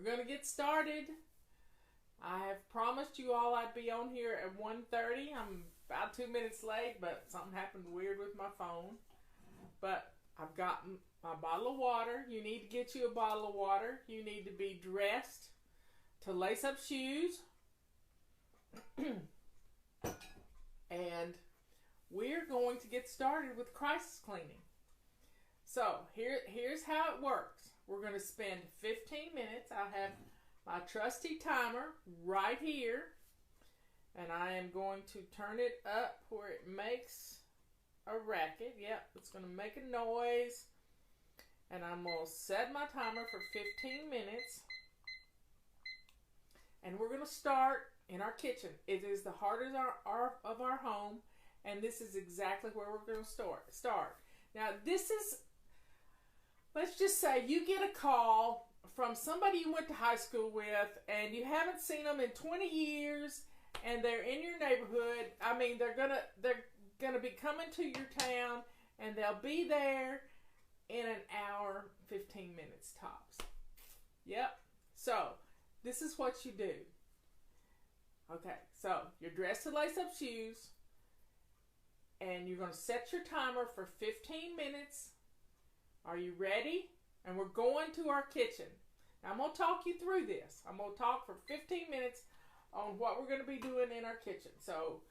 going to get started. I have promised you all I'd be on here at 1:30. I'm about 2 minutes late, but something happened weird with my phone. But I've got my bottle of water. You need to get you a bottle of water. You need to be dressed to lace up shoes. And we're going to get started with crisis cleaning. So here's how it works. We're going to spend 15 minutes. I have my trusty timer right here. And I am going to turn it up where it makes a racket. Yep, it's going to make a noise. And I'm going to set my timer for 15 minutes. And we're going to start in our kitchen. It is the heart of our home. And this is exactly where we're going to start. Now, this is, let's just say you get a call from somebody you went to high school with and you haven't seen them in 20 years and they're in your neighborhood. I mean, they're gonna be coming to your town and they'll be there in an hour, 15 minutes tops. Yep. So, this is what you do. Okay, so you're dressed to lace up shoes and you're going to set your timer for 15 minutes. Are you ready? And we're going to our kitchen. Now, I'm going to talk you through this. I'm going to talk for 15 minutes on what we're going to be doing in our kitchen. So,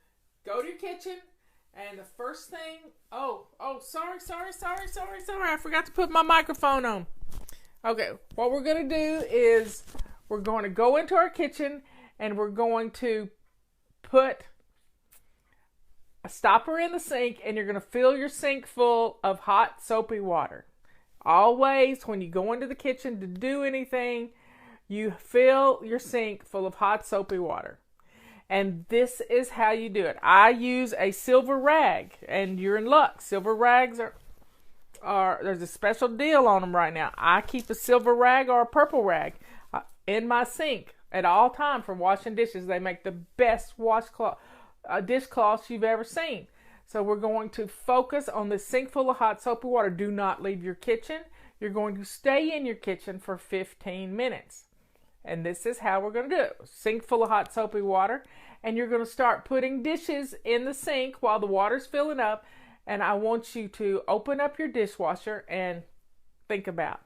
go to your kitchen, and the first thing... sorry. I forgot to put my microphone on. Okay, what we're going to do is we're going to go into our kitchen, and we're going to put a stopper in the sink, and you're going to fill your sink full of hot, soapy water. Always, when you go into the kitchen to do anything, you fill your sink full of hot, soapy water. And this is how you do it. I use a silver rag, and you're in luck. Silver rags are there's a special deal on them right now. I keep a silver rag or a purple rag in my sink at all times for washing dishes. They make the best dishcloths you've ever seen. So we're going to focus on the sink full of hot soapy water. Do not leave your kitchen. You're going to stay in your kitchen for 15 minutes. And this is how we're going to do it. Sink full of hot soapy water. And you're going to start putting dishes in the sink while the water's filling up. And I want you to open up your dishwasher and think about,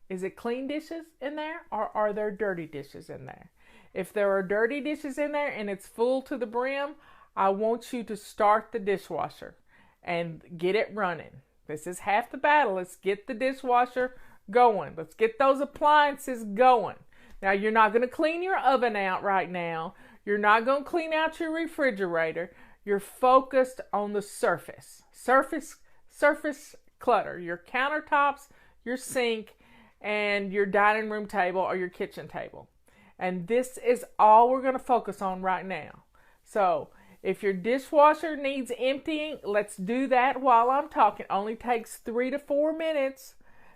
is it clean dishes in there or are there dirty dishes in there? If there are dirty dishes in there and it's full to the brim, I want you to start the dishwasher and get it running. This is half the battle. Let's get the dishwasher going. Let's get those appliances going. Now, you're not going to clean your oven out right now. You're not going to clean out your refrigerator. You're focused on the surface clutter, your countertops, your sink, and your dining room table or your kitchen table. And this is all we're going to focus on right now. So, if your dishwasher needs emptying, let's do that while I'm talking. It only takes 3 to 4 minutes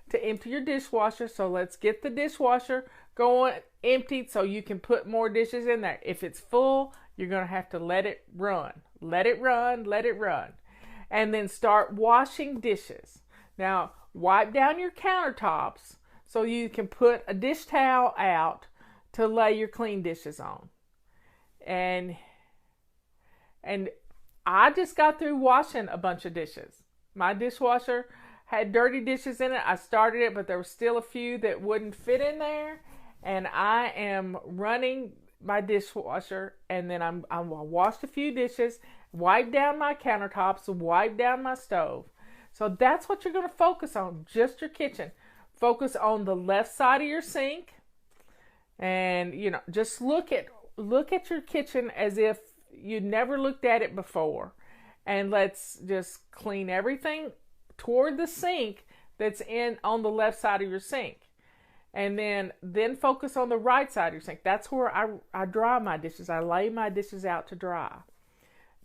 to empty your dishwasher. So let's get the dishwasher going emptied so you can put more dishes in there. If it's full, you're going to have to let it run. Let it run. And then start washing dishes. Now, wipe down your countertops so you can put a dish towel out to lay your clean dishes on. And I just got through washing a bunch of dishes. My dishwasher had dirty dishes in it. I started it, but there were still a few that wouldn't fit in there. And I am running my dishwasher, and then I washed a few dishes, wiped down my countertops, wiped down my stove. So that's what you're going to focus on, just your kitchen. Focus on the left side of your sink, and just look at your kitchen as if you never looked at it before, and let's just clean everything toward the sink that's on the left side of your sink, and then focus on the right side of your sink. That's where I dry my dishes. I lay my dishes out to dry.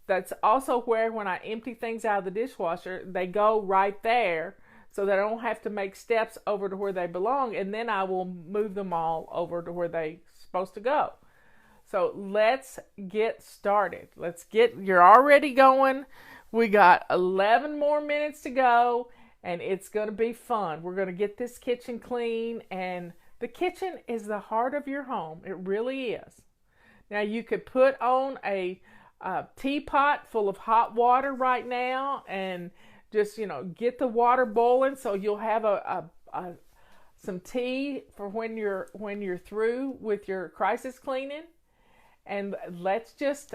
That's also where, when I empty things out of the dishwasher, they go right there so that I don't have to make steps over to where they belong, and then I will move them all over to where they're supposed to go. So let's get started. You're already going. We got 11 more minutes to go, and it's going to be fun. We're going to get this kitchen clean, and The kitchen is the heart of your home. It really is. Now you could put on a teapot full of hot water right now and just, get the water boiling so you'll have some tea for when you're through with your crisis cleaning. And let's get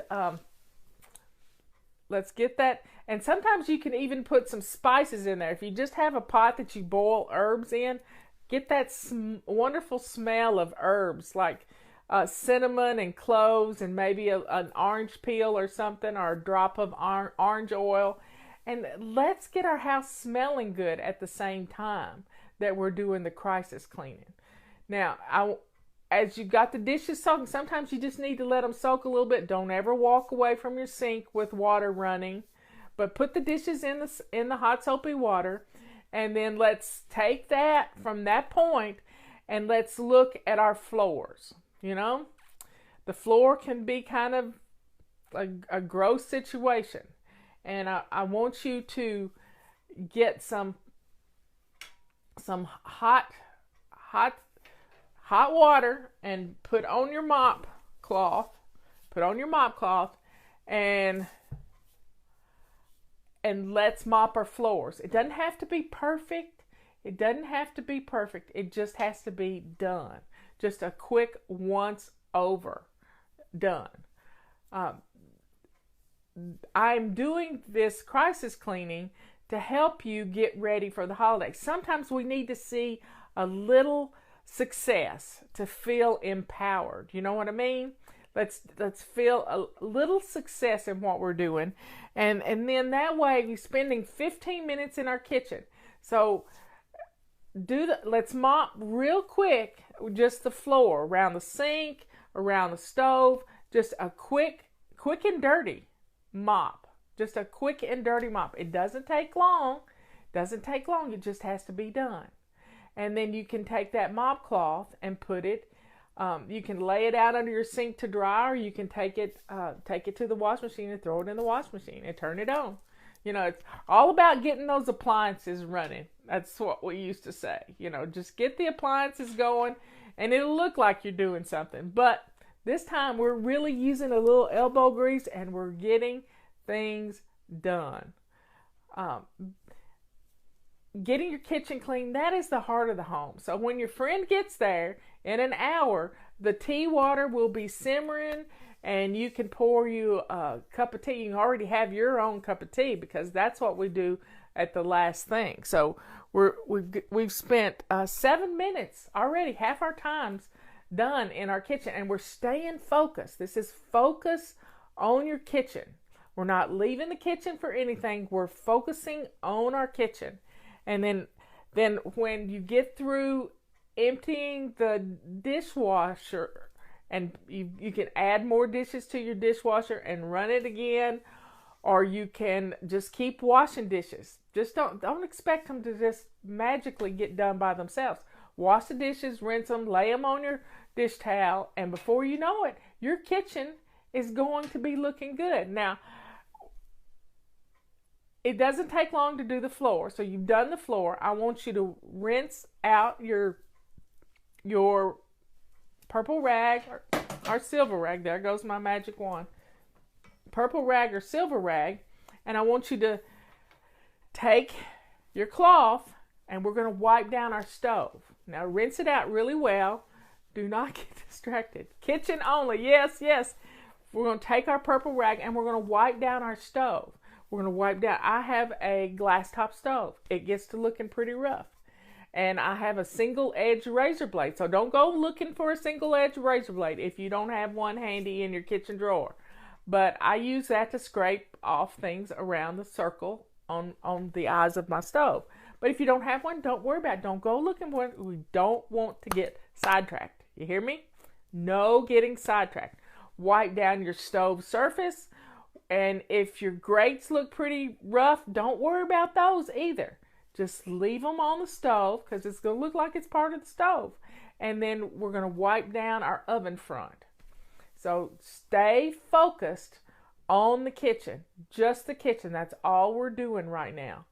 that. And sometimes you can even put some spices in there. If you just have a pot that you boil herbs in, get that wonderful smell of herbs like cinnamon and cloves and maybe an orange peel or something, or a drop of orange oil. And let's get our house smelling good at the same time that we're doing the crisis cleaning. Now, as you got the dishes soaking, sometimes you just need to let them soak a little bit. Don't ever walk away from your sink with water running, but put the dishes in the hot soapy water, and then let's take that from that point and let's look at our floors. The floor can be kind of a gross situation, and I want you to get some hot water and put on your mop cloth. And let's mop our floors. It doesn't have to be perfect. It just has to be done. Just a quick once over. Done. I'm doing this crisis cleaning to help you get ready for the holidays. Sometimes we need to see a little success to feel empowered. You know what I mean? Let's feel a little success in what we're doing. And then that way we're spending 15 minutes in our kitchen. So let's mop real quick, just the floor, around the sink, around the stove, just a quick and dirty mop. Just a quick and dirty mop. It doesn't take long. It just has to be done. And then you can take that mop cloth and put it, you can lay it out under your sink to dry, or you can take it to the wash machine and throw it in the wash machine and turn it on. It's all about getting those appliances running. That's what we used to say. Just get the appliances going and it'll look like you're doing something. But this time we're really using a little elbow grease and we're getting things done. Getting your kitchen clean, that is the heart of the home. So when your friend gets there in an hour, the tea water will be simmering and you can pour you a cup of tea. You can already have your own cup of tea because that's what we do at the last thing. So we've spent 7 minutes already, half our time's done in our kitchen, and we're staying focused. This is focus on your kitchen. We're not leaving the kitchen for anything. We're focusing on our kitchen. And then when you get through emptying the dishwasher, and you can add more dishes to your dishwasher and run it again, or you can just keep washing dishes. Just don't expect them to just magically get done by themselves. Wash the dishes, rinse them, lay them on your dish towel, and before you know it, your kitchen is going to be looking good. Now, it doesn't take long to do the floor. So you've done the floor. I want you to rinse out your purple rag or silver rag. There goes my magic wand. Purple rag or silver rag. And I want you to take your cloth and we're going to wipe down our stove. Now rinse it out really well. Do not get distracted. Kitchen only. Yes, yes. We're going to take our purple rag and we're going to wipe down our stove. We're going to wipe down. I have a glass top stove. It gets to looking pretty rough. And I have a single edge razor blade. So don't go looking for a single edge razor blade if you don't have one handy in your kitchen drawer. But I use that to scrape off things around the circle on the eyes of my stove. But if you don't have one, don't worry about it. Don't go looking for it. We don't want to get sidetracked. You hear me? No getting sidetracked. Wipe down your stove surface. And if your grates look pretty rough, don't worry about those either. Just leave them on the stove because it's going to look like it's part of the stove. And then we're going to wipe down our oven front. So stay focused on the kitchen, just the kitchen. That's all we're doing right now.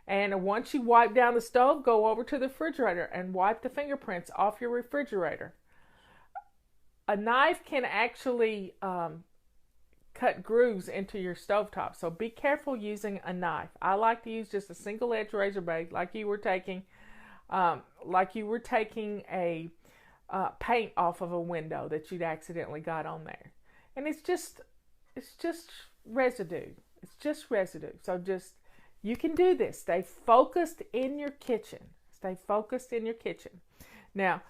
And once you wipe down the stove, go over to the refrigerator and wipe the fingerprints off your refrigerator. A knife can actually cut grooves into your stovetop, so be careful using a knife. I like to use just a single edge razor blade, like you were taking a paint off of a window that you'd accidentally got on there. And it's just residue. It's just residue. So you can do this. Stay focused in your kitchen. Stay focused in your kitchen. Now,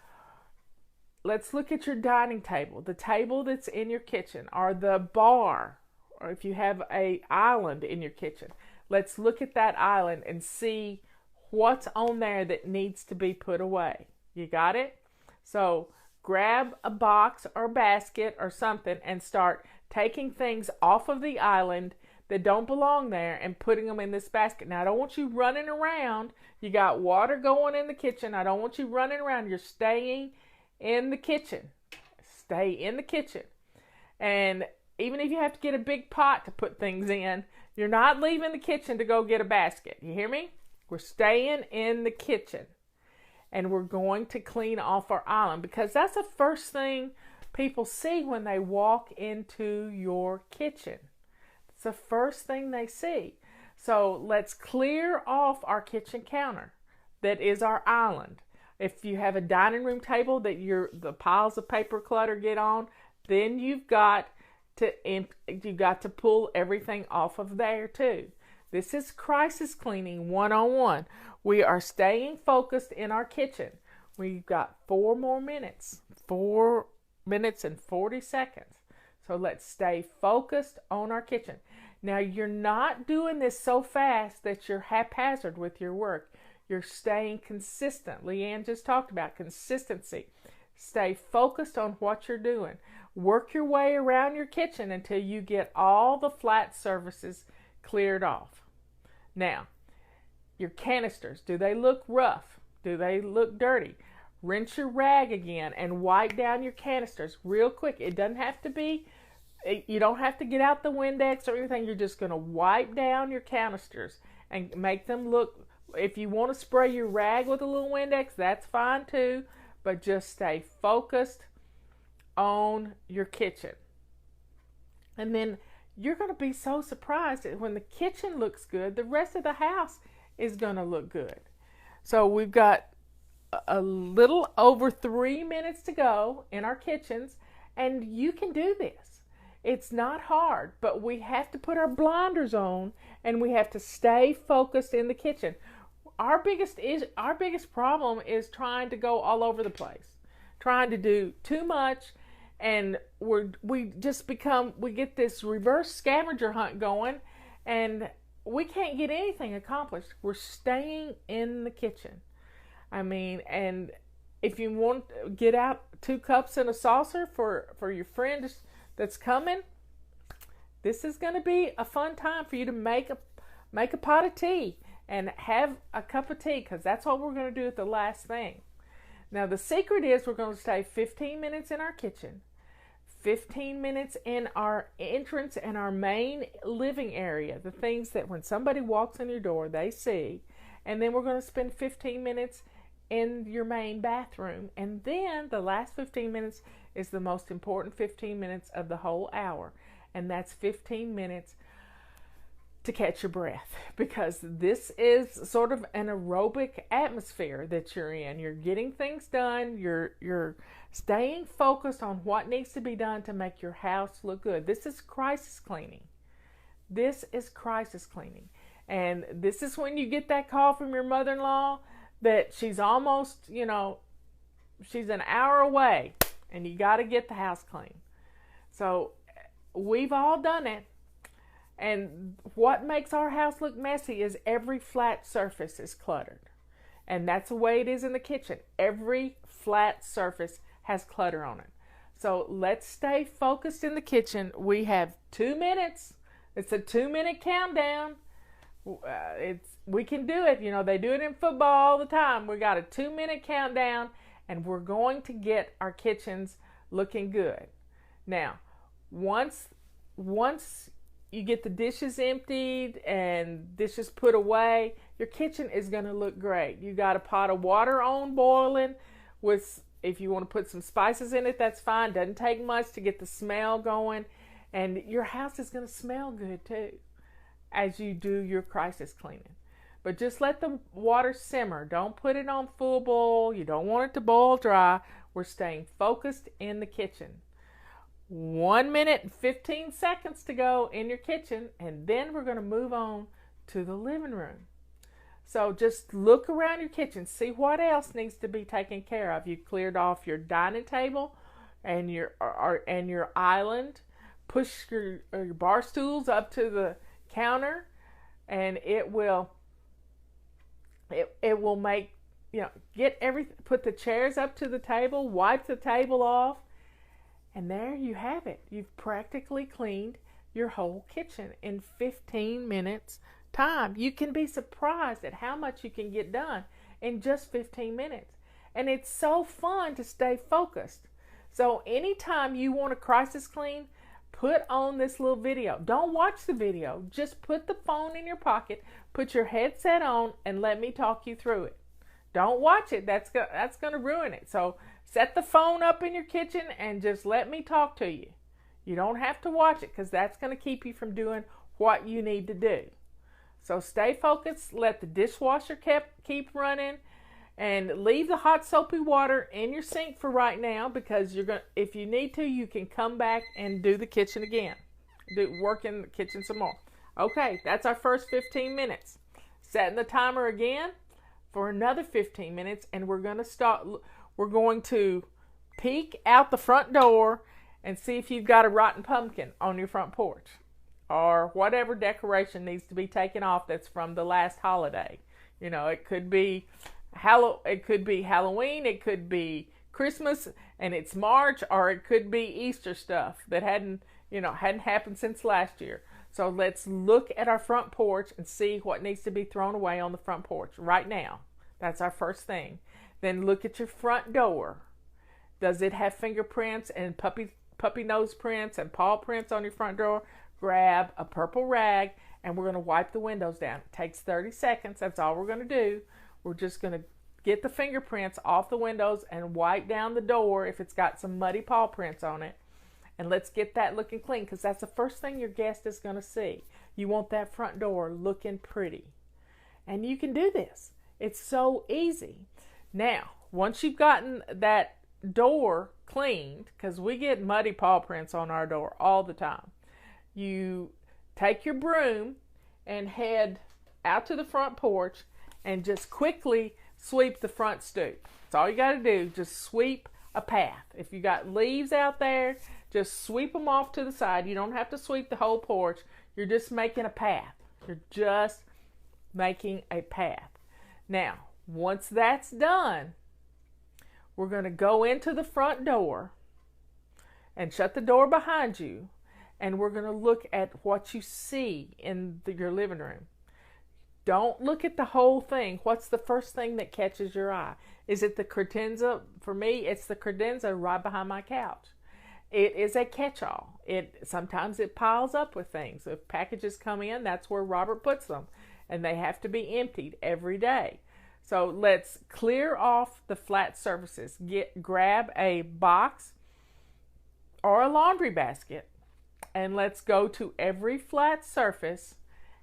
let's look at your dining table, the table that's in your kitchen, or the bar, or if you have an island in your kitchen. Let's look at that island and see what's on there that needs to be put away. You got it? So grab a box or basket or something and start taking things off of the island that don't belong there and putting them in this basket. Now, I don't want you running around. You got water going in the kitchen. I don't want you running around. You're staying in the kitchen. Stay in the kitchen. And even if you have to get a big pot to put things in, you're not leaving the kitchen to go get a basket. You hear me? We're staying in the kitchen. And we're going to clean off our island, because that's the first thing people see when they walk into your kitchen. It's the first thing they see. So let's clear off our kitchen counter that is our island. If you have a dining room table that the piles of paper clutter get on, then you've got to pull everything off of there too. This is crisis cleaning 101. We are staying focused in our kitchen. We've got 4 more minutes. 4 minutes and 40 seconds. So let's stay focused on our kitchen. Now, you're not doing this so fast that you're haphazard with your work. You're staying consistent. Leanne just talked about consistency. Stay focused on what you're doing. Work your way around your kitchen until you get all the flat surfaces cleared off. Now, your canisters, do they look rough? Do they look dirty? Rinse your rag again and wipe down your canisters real quick. It doesn't have to be, you don't have to get out the Windex or anything. You're just going to wipe down your canisters and make them look. If you want to spray your rag with a little Windex, that's fine too. But just stay focused on your kitchen. And then you're going to be so surprised that when the kitchen looks good, the rest of the house is going to look good. So we've got a little over 3 minutes to go in our kitchens, and you can do this. It's not hard, but we have to put our blinders on and we have to stay focused in the kitchen. Our biggest problem is trying to go all over the place, trying to do too much, and we get this reverse scavenger hunt going, and we can't get anything accomplished. We're staying in the kitchen. I mean, and if you want to get out 2 cups and a saucer for your friend that's coming, this is going to be a fun time for you to make a pot of tea and have a cup of tea, because that's what we're going to do at the last thing. Now, the secret is we're going to stay 15 minutes in our kitchen, 15 minutes in our entrance and our main living area, the things that when somebody walks in your door, they see. And then we're going to spend 15 minutes in your main bathroom. And then the last 15 minutes is the most important 15 minutes of the whole hour. And that's 15 minutes to catch your breath, because this is sort of an aerobic atmosphere that you're in. You're getting things done. You're staying focused on what needs to be done to make your house look good. This is crisis cleaning. This is crisis cleaning. And this is when you get that call from your mother-in-law that she's almost, she's an hour away and you got to get the house clean. So we've all done it. And what makes our house look messy is every flat surface is cluttered. And that's the way it is in the kitchen. Every flat surface has clutter on it. So let's stay focused in the kitchen. We have 2 minutes. It's a 2-minute countdown. We can do it. They do it in football all the time. We got a 2-minute countdown, and we're going to get our kitchens looking good. Now, once you get the dishes emptied and dishes put away, your kitchen is going to look great. You got a pot of water on boiling with, if you want to put some spices in it, that's fine. Doesn't take much to get the smell going. And your house is going to smell good too as you do your crisis cleaning. But just let the water simmer. Don't put it on full boil. You don't want it to boil dry. We're staying focused in the kitchen. 1 minute and 15 seconds to go in your kitchen, and then we're going to move on to the living room. So just look around your kitchen, see what else needs to be taken care of. You cleared off your dining table and your island. Push your bar stools up to the counter, and it will make, get everything. Put the chairs up to the table, wipe the table off, and there you have it. You've practically cleaned your whole kitchen in 15 minutes time. You can be surprised at how much you can get done in just 15 minutes. And it's so fun to stay focused. So anytime you want a crisis clean, put on this little video. Don't watch the video. Just put the phone in your pocket, put your headset on, and let me talk you through it. Don't watch it. That's going to ruin it. So set the phone up in your kitchen and just let me talk to you. You don't have to watch it because that's going to keep you from doing what you need to do. So stay focused. Let the dishwasher keep running, and leave the hot soapy water in your sink for right now, because if you need to, you can come back and do the kitchen again. Work in the kitchen some more. Okay, that's our first 15 minutes. Setting the timer again for another 15 minutes, and we're going to peek out the front door and see if you've got a rotten pumpkin on your front porch, or whatever decoration needs to be taken off that's from the last holiday. It could be Halloween, it could be Christmas and it's March, or it could be Easter stuff that hadn't happened since last year. So let's look at our front porch and see what needs to be thrown away on the front porch right now. That's our first thing. Then look at your front door. Does it have fingerprints and puppy nose prints and paw prints on your front door? Grab a purple rag and we're going to wipe the windows down. It takes 30 seconds. That's all we're going to do. We're just going to get the fingerprints off the windows and wipe down the door if it's got some muddy paw prints on it. And let's get that looking clean, because that's the first thing your guest is going to see. You want that front door looking pretty. And you can do this. It's so easy. Now, once you've gotten that door cleaned, because we get muddy paw prints on our door all the time, you take your broom and head out to the front porch and just quickly sweep the front stoop. That's all you got to do. Just sweep a path. If you got leaves out there, just sweep them off to the side. You don't have to sweep the whole porch. You're just making a path. You're just making a path. Now, once that's done, we're going to go into the front door and shut the door behind you, and we're going to look at what you see in your living room. Don't look at the whole thing. What's the first thing that catches your eye? Is it the credenza? For me, it's the credenza right behind my couch. It is a catch-all. Sometimes it piles up with things. If packages come in, that's where Robert puts them, and they have to be emptied every day. So let's clear off the flat surfaces. Grab a box or a laundry basket, and let's go to every flat surface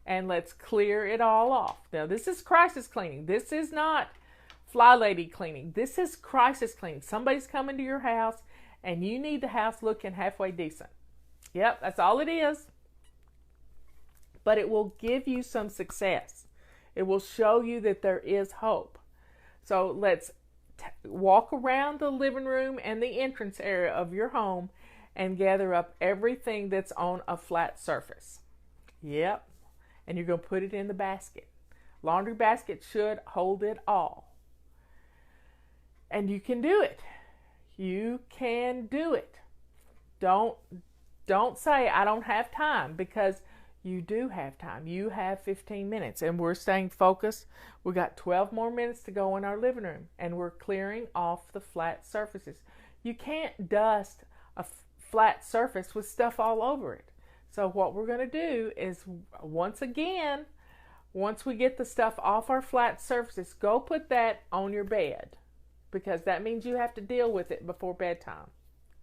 and let's clear it all off. Now, this is crisis cleaning. This is not fly lady cleaning. This is crisis cleaning. Somebody's coming to your house and you need the house looking halfway decent. Yep, that's all it is. But it will give you some success. It will show you that there is hope. So let's walk around the living room and the entrance area of your home and gather up everything that's on a flat surface. Yep. And you're going to put it in the basket. Laundry basket should hold it all. And you can do it. You can do it. Don't say, I don't have time, because you do have time. You have 15 minutes, and we're staying focused. We got 12 more minutes to go in our living room, and we're clearing off the flat surfaces. You can't dust a flat surface with stuff all over it. So what we're going to do is, once again, once we get the stuff off our flat surfaces, go put that on your bed, because that means you have to deal with it before bedtime.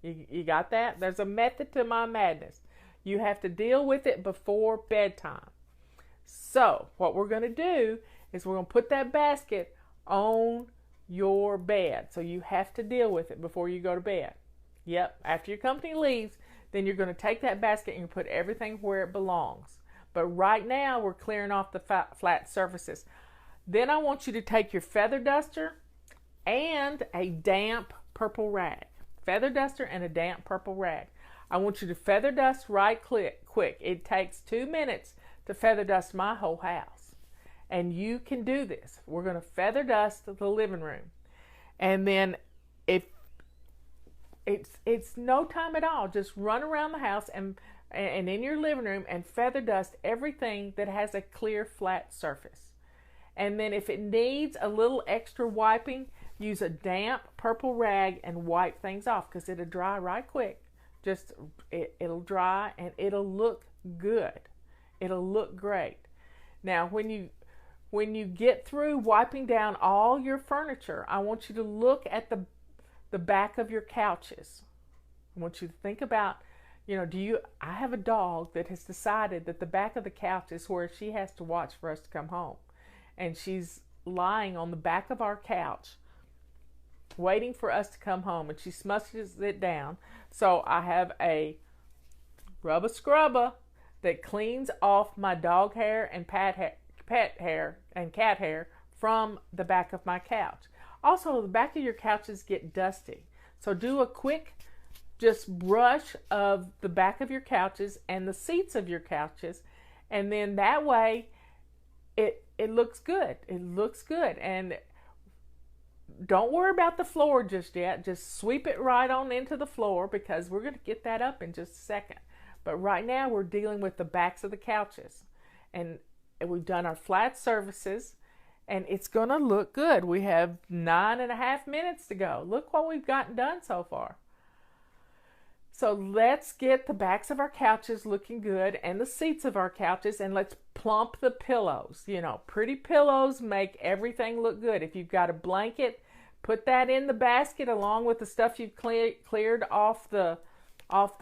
You got that? There's a method to my madness. You have to deal with it before bedtime. So what we're going to do is we're going to put that basket on your bed. So you have to deal with it before you go to bed. Yep, after your company leaves, then you're going to take that basket and you put everything where it belongs. But right now we're clearing off the flat surfaces. Then I want you to take your feather duster and a damp purple rag. Feather duster and a damp purple rag. I want you to feather dust right quick. It takes 2 minutes to feather dust my whole house. And you can do this. We're going to feather dust the living room. And then if it's no time at all, just run around the house and in your living room and feather dust everything that has a clear flat surface. And then if it needs a little extra wiping, use a damp purple rag and wipe things off, because it'll dry right quick. Just it'll dry and it'll look good. It'll look great. Now when you get through wiping down all your furniture, I want you to look at the back of your couches. I want you to think about, I have a dog that has decided that the back of the couch is where she has to watch for us to come home. And she's lying on the back of our couch waiting for us to come home, and she smushes it down. So I have a rubber scrubber that cleans off my dog hair and pet hair and cat hair from the back of my couch. Also, the back of your couches get dusty. So do a quick just brush of the back of your couches and the seats of your couches, and then that way it looks good. It looks good. And don't worry about the floor just yet. Just sweep it right on into the floor, because we're going to get that up in just a second. But right now we're dealing with the backs of the couches. And we've done our flat surfaces, and it's going to look good. We have 9.5 minutes to go. Look what we've gotten done so far. So let's get the backs of our couches looking good and the seats of our couches, and let's plump the pillows. Pretty pillows make everything look good. If you've got a blanket, put that in the basket along with the stuff you've cleared off the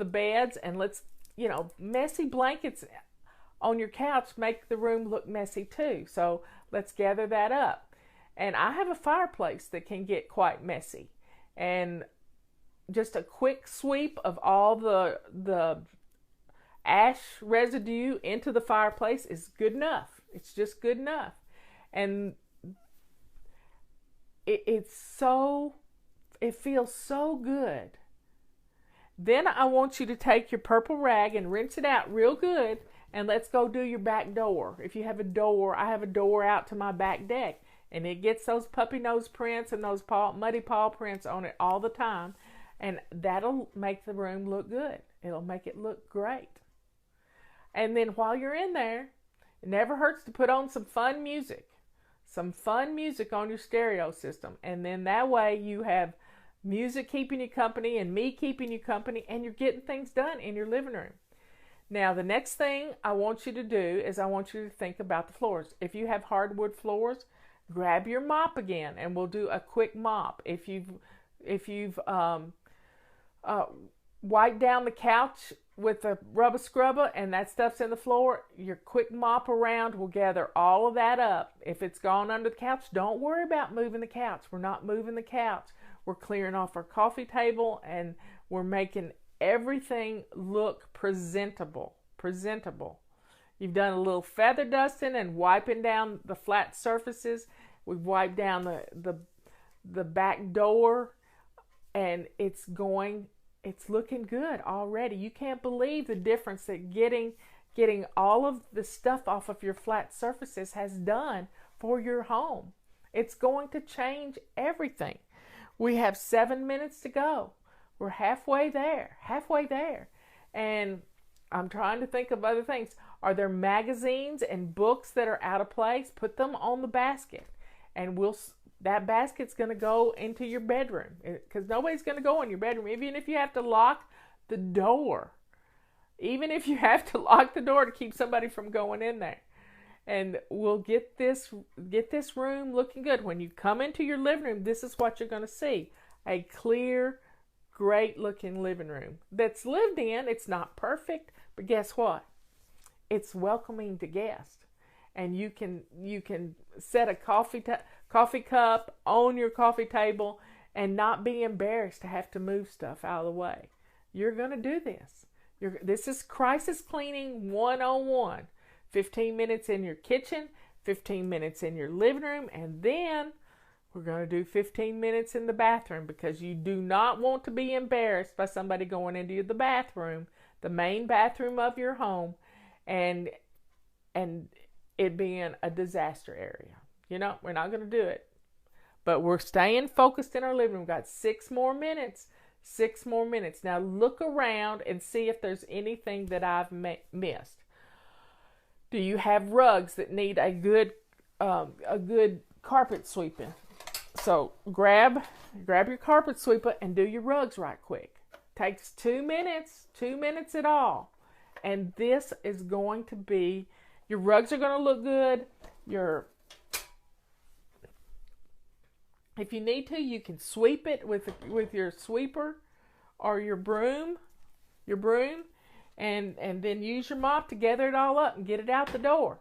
beds, and let's, messy blankets on your couch make the room look messy too. So let's gather that up. And I have a fireplace that can get quite messy, and just a quick sweep of all the ash residue into the fireplace is good enough. It's just good enough. And it feels so good. Then I want you to take your purple rag and rinse it out real good, and let's go do your back door. If you have a door, I have a door out to my back deck, and it gets those puppy nose prints and those muddy paw prints on it all the time. And that'll make the room look good. It'll make it look great. And then while you're in there, it never hurts to put on some fun music. Some fun music on your stereo system. And then that way you have music keeping you company and me keeping you company, and you're getting things done in your living room. Now, the next thing I want you to do is I want you to think about the floors. If you have hardwood floors, grab your mop again, and we'll do a quick mop. If you've wipe down the couch with a rubber scrubber and that stuff's in the floor, your quick mop around will gather all of that up. If it's gone under the couch, don't worry about moving the couch. We're not moving the couch. We're clearing off our coffee table, and we're making everything look presentable. You've done a little feather dusting and wiping down the flat surfaces. We've wiped down the back door, and it's looking good already. You can't believe the difference that getting all of the stuff off of your flat surfaces has done for your home. It's going to change everything. We have 7 minutes to go. We're halfway there. And I'm trying to think of other things. Are there magazines and books that are out of place? Put them on the basket, and that basket's going to go into your bedroom, because nobody's going to go in your bedroom, even if you have to lock the door. Even if you have to lock the door to keep somebody from going in there. and we'll get this room looking good. When you come into your living room, this is what you're going to see. A clear, great looking living room that's lived in. It's not perfect, but guess what? It's welcoming to guests. And you can set a coffee cup on your coffee table and not be embarrassed to have to move stuff out of the way. You're going to do this. This is crisis cleaning 101. 15 minutes in your kitchen, 15 minutes in your living room, and then we're going to do 15 minutes in the bathroom, because you do not want to be embarrassed by somebody going into the bathroom, the main bathroom of your home, and it being a disaster area. We're not going to do it. But we're staying focused in our living room. We've got 6 more minutes. 6 more minutes. Now look around and see if there's anything that I've missed. Do you have rugs that need a good carpet sweeping? So grab your carpet sweeper and do your rugs right quick. Takes 2 minutes, 2 minutes at all. And this is going to be, your rugs are going to look good. If you need to, you can sweep it with your sweeper or your broom, and then use your mop to gather it all up and get it out the door.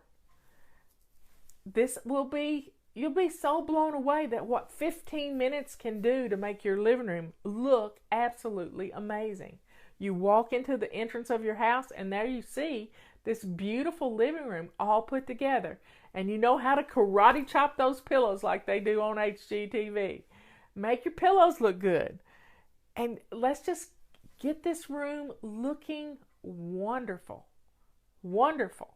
You'll be so blown away that what 15 minutes can do to make your living room look absolutely amazing. You walk into the entrance of your house, and there you see this beautiful living room all put together. And you know how to karate chop those pillows like they do on HGTV. Make your pillows look good. And let's just get this room looking wonderful. Wonderful.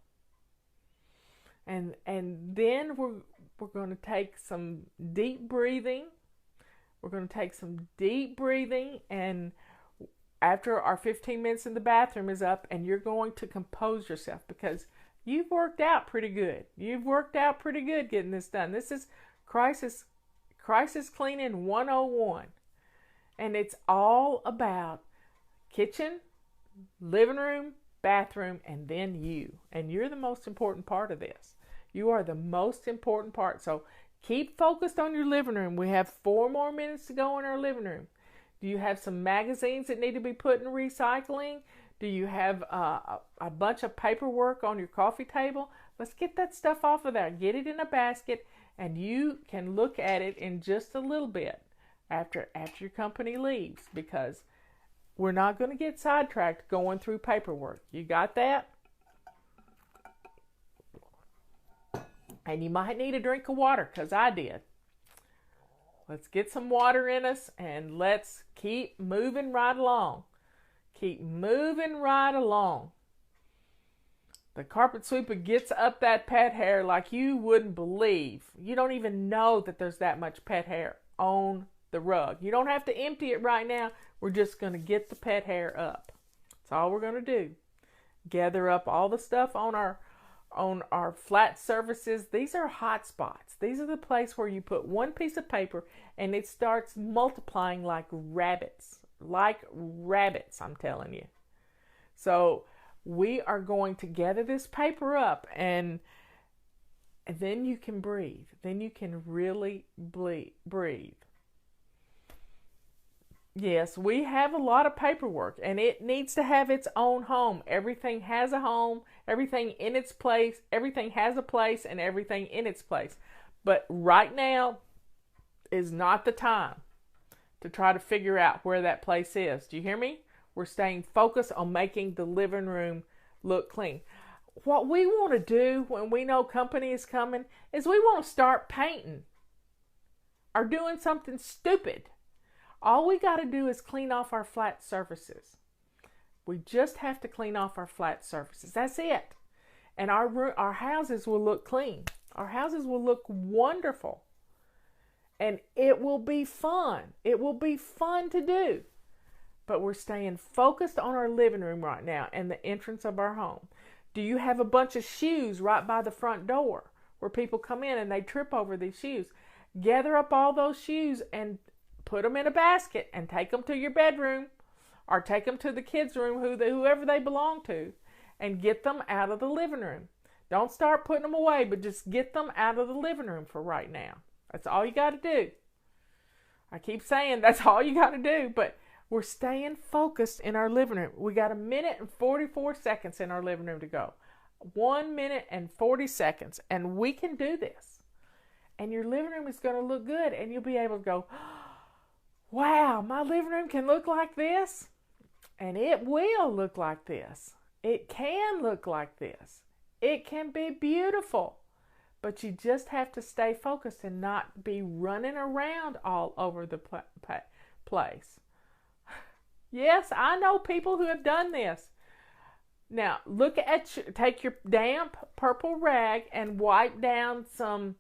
And then we're going to take some deep breathing. We're going to take some deep breathing, and after our 15 minutes in the bathroom is up, and you're going to compose yourself, because you've worked out pretty good. You've worked out pretty good getting this done. This is crisis cleaning 101. And it's all about kitchen, living room, bathroom, and then you. And you're the most important part of this. You are the most important part. So keep focused on your living room. We have 4 more minutes to go in our living room. Do you have some magazines that need to be put in recycling? Do you have a bunch of paperwork on your coffee table? Let's get that stuff off of there. Get it in a basket, and you can look at it in just a little bit after your company leaves, because we're not going to get sidetracked going through paperwork. You got that? And you might need a drink of water, because I did. Let's get some water in us, and let's keep moving right along. Keep moving right along. The carpet sweeper gets up that pet hair like you wouldn't believe. You don't even know that there's that much pet hair on the rug. You don't have to empty it right now. We're just going to get the pet hair up. That's all we're going to do. Gather up all the stuff on our flat surfaces. These are hot spots. These are the place where you put one piece of paper and it starts multiplying like rabbits. Like rabbits, I'm telling you. So we are going to gather this paper up, and then you can breathe. Then you can really breathe. Yes, we have a lot of paperwork, and it needs to have its own home. Everything has a home, everything in its place, everything has a place, and everything in its place. But right now is not the time to try to figure out where that place is. Do you hear me? We're staying focused on making the living room look clean. What we want to do when we know company is coming is we want to start painting or doing something stupid. All we got to do is clean off our flat surfaces. We just have to clean off our flat surfaces. That's it. And our houses will look clean. Our houses will look wonderful. And it will be fun. It will be fun to do. But we're staying focused on our living room right now and the entrance of our home. Do you have a bunch of shoes right by the front door where people come in and they trip over these shoes? Gather up all those shoes and put them in a basket and take them to your bedroom or take them to the kids' room, whoever they belong to, and get them out of the living room. Don't start putting them away, but just get them out of the living room for right now. That's all you got to do. I keep saying that's all you got to do, but we're staying focused in our living room. We got 1 minute and 44 seconds in our living room to go. 1 minute and 40 seconds, and we can do this. And your living room is going to look good, and you'll be able to go, wow, my living room can look like this, and it will look like this. It can look like this. It can be beautiful. But you just have to stay focused and not be running around all over the place. Yes, I know people who have done this. Now, take your damp purple rag and wipe down some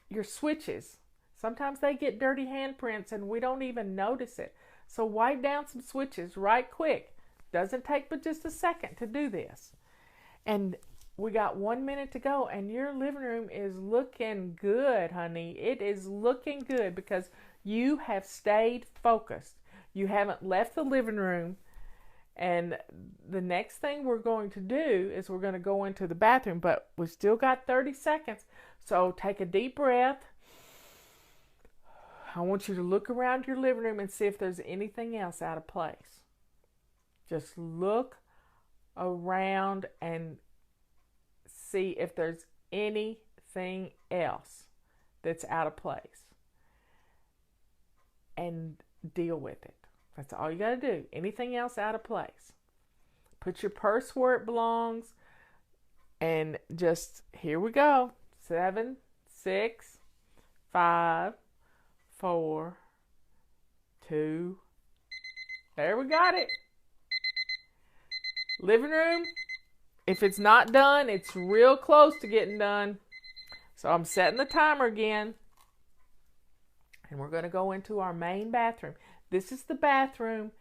your switches. Sometimes they get dirty handprints and we don't even notice it. So wipe down some switches right quick. Doesn't take but just a second to do this. And we got 1 minute to go, and your living room is looking good, honey. It is looking good because you have stayed focused. You haven't left the living room. And the next thing we're going to do is we're going to go into the bathroom, but we still got 30 seconds. So take a deep breath. I want you to look around your living room and see if there's anything else out of place. Just look around and see if there's anything else that's out of place. And deal with it. That's all you got to do. Anything else out of place. Put your purse where it belongs. And just, here we go. 7, 6, 5, 4, 2. There we got it. Living room. If it's not done, it's real close to getting done. So I'm setting the timer again. And we're going to go into our main bathroom. This is the bathroom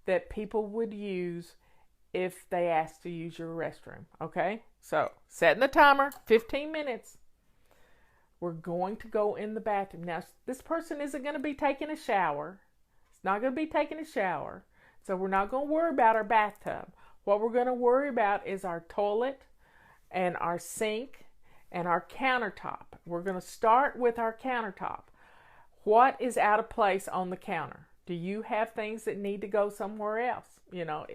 that people would use if they asked to use your restroom. Okay? So, setting the timer, 15 minutes. We're going to go in the bathroom. Now, this person isn't going to be taking a shower. It's not going to be taking a shower. So, we're not going to worry about our bathtub. What we're going to worry about is our toilet and our sink and our countertop. We're going to start with our countertop. What is out of place on the counter? Do you have things that need to go somewhere else? You know,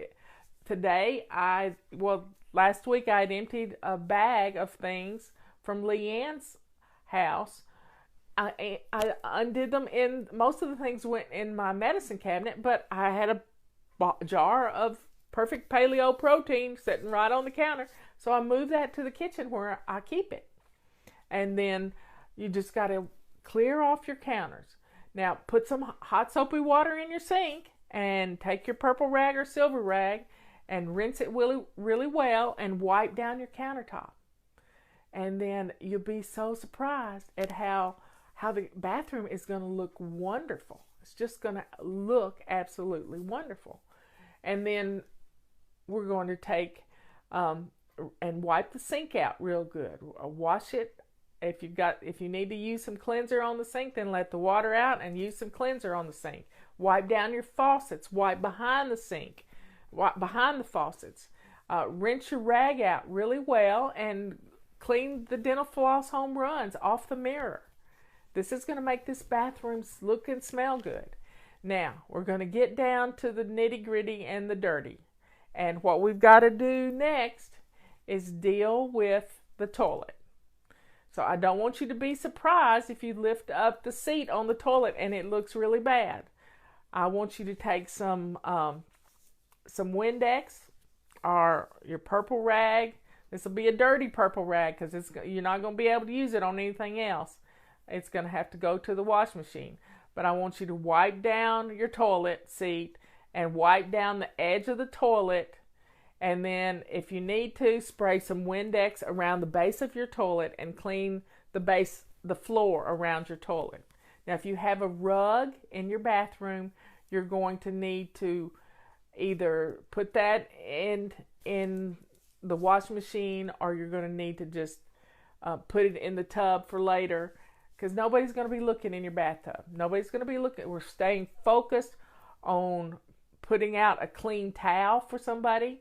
last week I had emptied a bag of things from Leanne's house. I undid them, most of the things went in my medicine cabinet, but I had a jar of perfect paleo protein sitting right on the counter. So I moved that to the kitchen where I keep it. And then you just got to clear off your counters. Now put some hot soapy water in your sink and take your purple rag or silver rag and rinse it really, really well and wipe down your countertop. And then you'll be so surprised at how the bathroom is going to look wonderful. It's just going to look absolutely wonderful. And then we're going to take and wipe the sink out real good. Wash it. If you need to use some cleanser on the sink, then let the water out and use some cleanser on the sink. Wipe down your faucets. Wipe behind the sink. Wipe behind the faucets. Rinse your rag out really well and clean the dental floss home runs off the mirror. This is going to make this bathroom look and smell good. Now, we're going to get down to the nitty-gritty and the dirty. And what we've got to do next is deal with the toilet. So I don't want you to be surprised if you lift up the seat on the toilet and it looks really bad. I want you to take some Windex or your purple rag. This will be a dirty purple rag because you're not going to be able to use it on anything else. It's going to have to go to the wash machine. But I want you to wipe down your toilet seat and wipe down the edge of the toilet. And then if you need to, spray some Windex around the base of your toilet and clean the floor around your toilet. Now, if you have a rug in your bathroom, you're going to need to either put that in the washing machine, or you're going to need to just put it in the tub for later, because nobody's going to be looking in your bathtub. Nobody's going to be looking. We're staying focused on putting out a clean towel for somebody,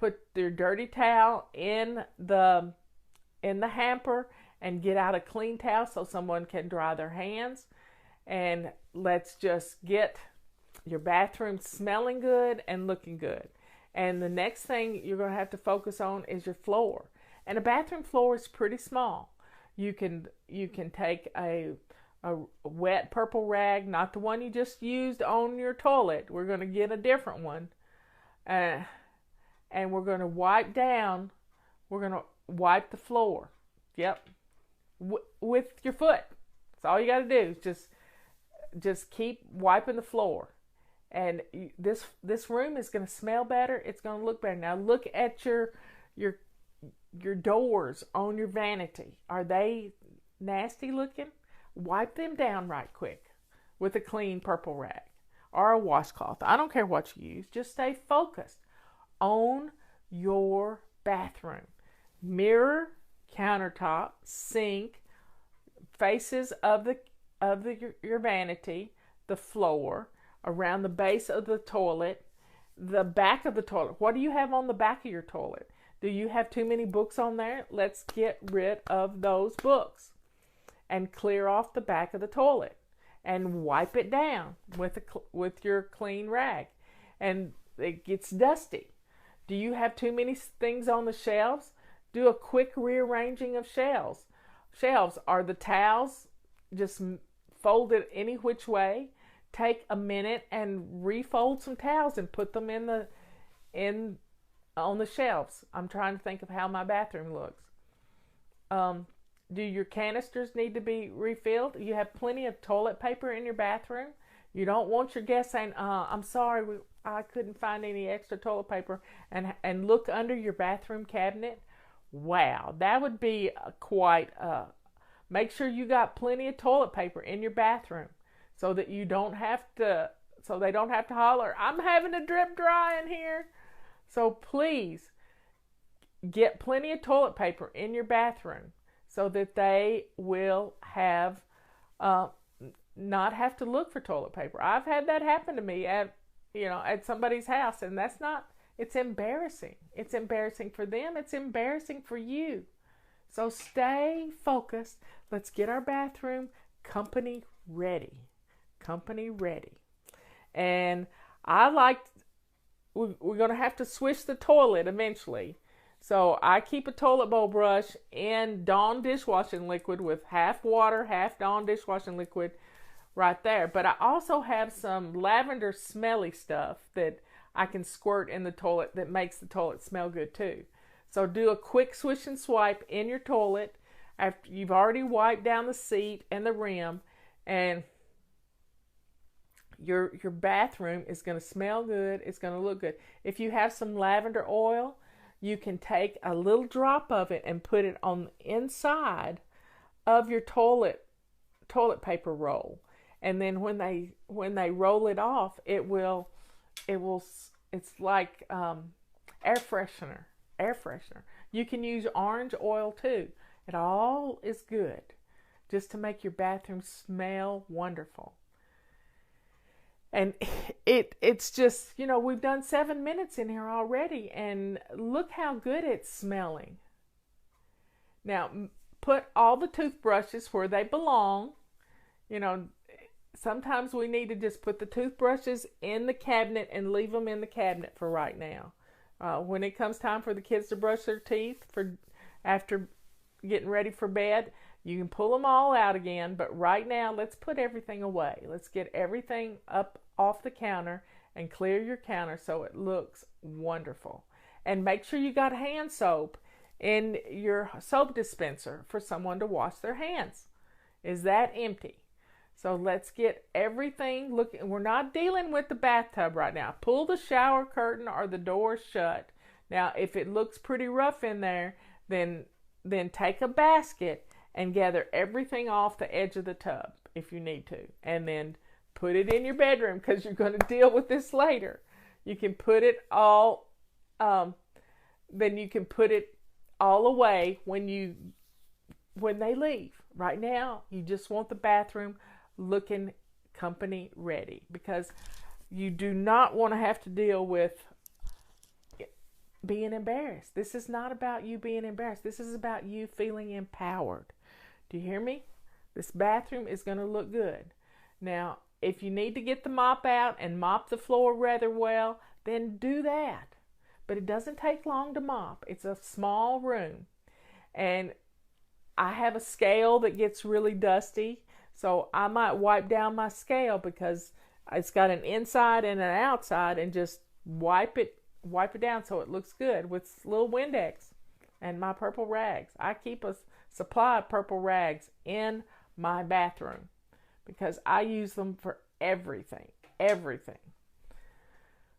put your dirty towel in the hamper and get out a clean towel so someone can dry their hands. And let's just get your bathroom smelling good and looking good. And the next thing you're going to have to focus on is your floor. And a bathroom floor is pretty small. You can take a wet purple rag, not the one you just used on your toilet. We're going to get a different one. And we're going to wipe down. We're going to wipe the floor. Yep. With your foot. That's all you got to do. Just keep wiping the floor. And this room is going to smell better. It's going to look better. Now look at your doors on your vanity. Are they nasty looking? Wipe them down right quick with a clean purple rag or a washcloth. I don't care what you use. Just stay focused on your bathroom. Mirror, countertop, sink, faces of your vanity, the floor, around the base of the toilet, the back of the toilet. What do you have on the back of your toilet? Do you have too many books on there? Let's get rid of those books and clear off the back of the toilet and wipe it down with your clean rag. And it gets dusty. Do you have too many things on the shelves? Do a quick rearranging of shelves. Shelves are the towels just folded any which way. Take a minute and refold some towels and put them on the shelves. I'm trying to think of how my bathroom looks. Do your canisters need to be refilled? You have plenty of toilet paper in your bathroom. You don't want your guests saying, I'm sorry, I couldn't find any extra toilet paper, and look under your bathroom cabinet. Wow, that would be make sure you got plenty of toilet paper in your bathroom so that they don't have to holler, I'm having a drip dry in here. So please get plenty of toilet paper in your bathroom so that they will not have to look for toilet paper. I've had that happen to me at somebody's house, and it's embarrassing. It's embarrassing for them. It's embarrassing for you. So stay focused. Let's get our bathroom company ready. Company ready. And we're going to have to swish the toilet eventually. So I keep a toilet bowl brush in Dawn dishwashing liquid with half water, half Dawn dishwashing liquid right there. But I also have some lavender smelly stuff that I can squirt in the toilet that makes the toilet smell good too. So do a quick swish and swipe in your toilet after you've already wiped down the seat and the rim, and your bathroom is going to smell good. It's going to look good. If you have some lavender oil, you can take a little drop of it and put it on the inside of your toilet paper roll. And then when they roll it off, it's like air freshener. You can use orange oil too. It all is good just to make your bathroom smell wonderful. And it's just, we've done 7 minutes in here already, and look how good it's smelling. Now, put all the toothbrushes where they belong. Sometimes we need to just put the toothbrushes in the cabinet and leave them in the cabinet for right now. When it comes time for the kids to brush their teeth after getting ready for bed, you can pull them all out again, but right now, let's put everything away. Let's get everything up off the counter and clear your counter so it looks wonderful. And make sure you got hand soap in your soap dispenser for someone to wash their hands. Is that empty? So let's get everything looking. We're not dealing with the bathtub right now. Pull the shower curtain or the door shut. Now, if it looks pretty rough in there, then take a basket and gather everything off the edge of the tub if you need to. And then put it in your bedroom because you're going to deal with this later. You can put it all, then you can put it all away when they leave. Right now, you just want the bathroom looking company ready because you do not want to have to deal with being embarrassed. This is not about you being embarrassed. This is about you feeling empowered. Do you hear me? This bathroom is going to look good. Now, if you need to get the mop out and mop the floor rather well, then do that. But it doesn't take long to mop. It's a small room. And I have a scale that gets really dusty, so I might wipe down my scale because it's got an inside and an outside, and just wipe it down so it looks good with little Windex and my purple rags. I keep a supply of purple rags in my bathroom because I use them for everything.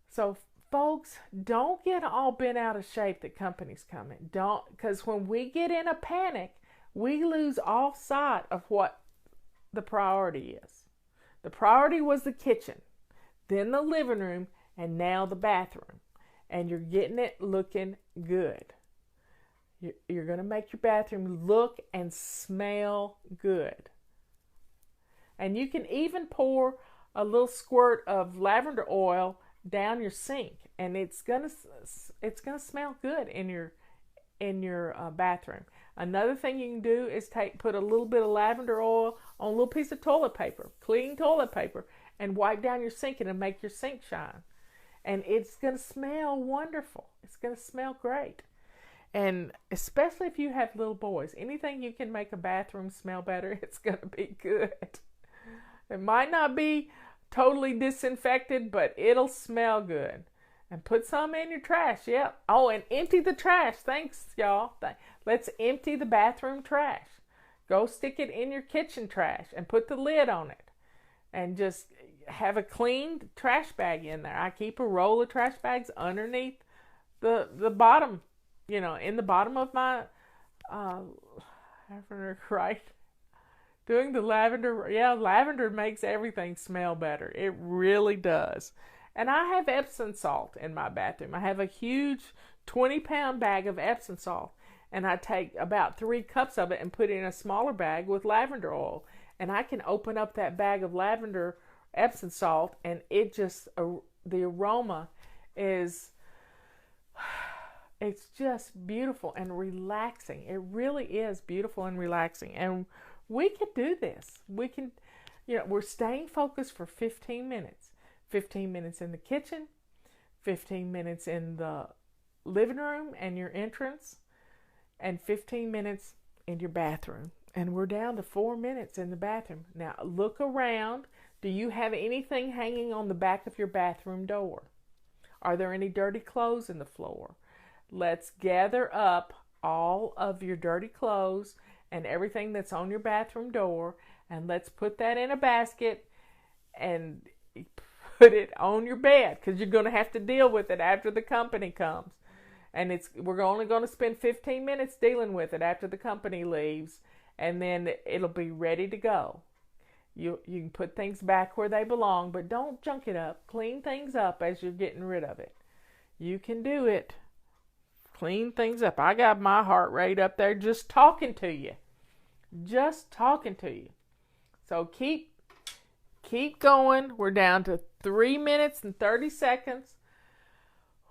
So folks, don't get all bent out of shape that company's coming. Don't, because when we get in a panic, we lose all sight of what the priority is. The priority was the kitchen, then the living room, and now the bathroom. And you're getting it looking good. You're going to make your bathroom look and smell good. And you can even pour a little squirt of lavender oil down your sink, and it's gonna smell good in your bathroom. Another thing you can do is put a little bit of lavender oil on a little piece of toilet paper, clean toilet paper, and wipe down your sink, and it'll make your sink shine. And it's gonna smell wonderful. It's gonna smell great. And especially if you have little boys, anything you can make a bathroom smell better, it's gonna be good. It might not be totally disinfected, but it'll smell good. And put some in your trash. Yep. Oh, and empty the trash. Thanks, y'all. Let's empty the bathroom trash. Go stick it in your kitchen trash and put the lid on it. And just have a clean trash bag in there. I keep a roll of trash bags underneath the bottom, in the bottom of my lavender, right? Doing the lavender, lavender makes everything smell better. It really does. And I have Epsom salt in my bathroom. I have a huge 20-pound bag of Epsom salt. And I take about 3 cups of it and put it in a smaller bag with lavender oil. And I can open up that bag of lavender Epsom salt, and it just, the aroma is, it's just beautiful and relaxing. It really is beautiful and relaxing. And we can do this. We can, we're staying focused for 15 minutes. 15 minutes in the kitchen, 15 minutes in the living room and your entrance, and 15 minutes in your bathroom. And we're down to 4 minutes in the bathroom. Now look around. Do you have anything hanging on the back of your bathroom door? Are there any dirty clothes in the floor? Let's gather up all of your dirty clothes and everything that's on your bathroom door, and let's put that in a basket and put it on your bed, because you're going to have to deal with it after the company comes. And we're only going to spend 15 minutes dealing with it after the company leaves, and then it'll be ready to go. You can put things back where they belong, but don't junk it up. Clean things up as you're getting rid of it. You can do it. Clean things up. I got my heart rate up there just talking to you. Just talking to you. So keep going. We're down to 3 minutes and 30 seconds.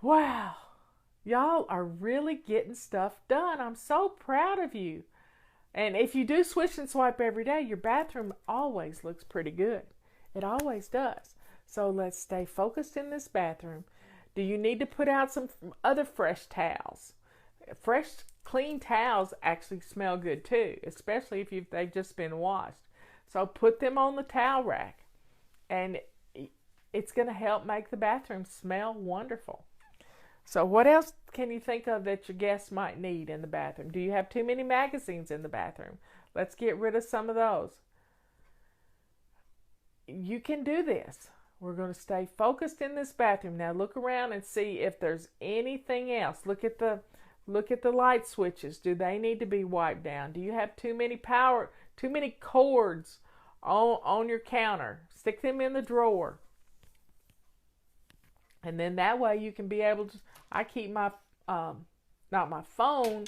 Wow. Y'all are really getting stuff done. I'm so proud of you. And if you do swish and swipe every day, your bathroom always looks pretty good. It always does. So let's stay focused in this bathroom. Do you need to put out some other fresh towels? Fresh, clean towels actually smell good too, especially if they've just been washed. So put them on the towel rack, and it's going to help make the bathroom smell wonderful. So what else can you think of that your guests might need in the bathroom? Do you have too many magazines in the bathroom? Let's get rid of some of those. You can do this. We're going to stay focused in this bathroom. Now look around and see if there's anything else. Look at the light switches. Do they need to be wiped down? Do you have too many cords on your counter? Stick them in the drawer. And then that way you can be able to, I keep my, not my phone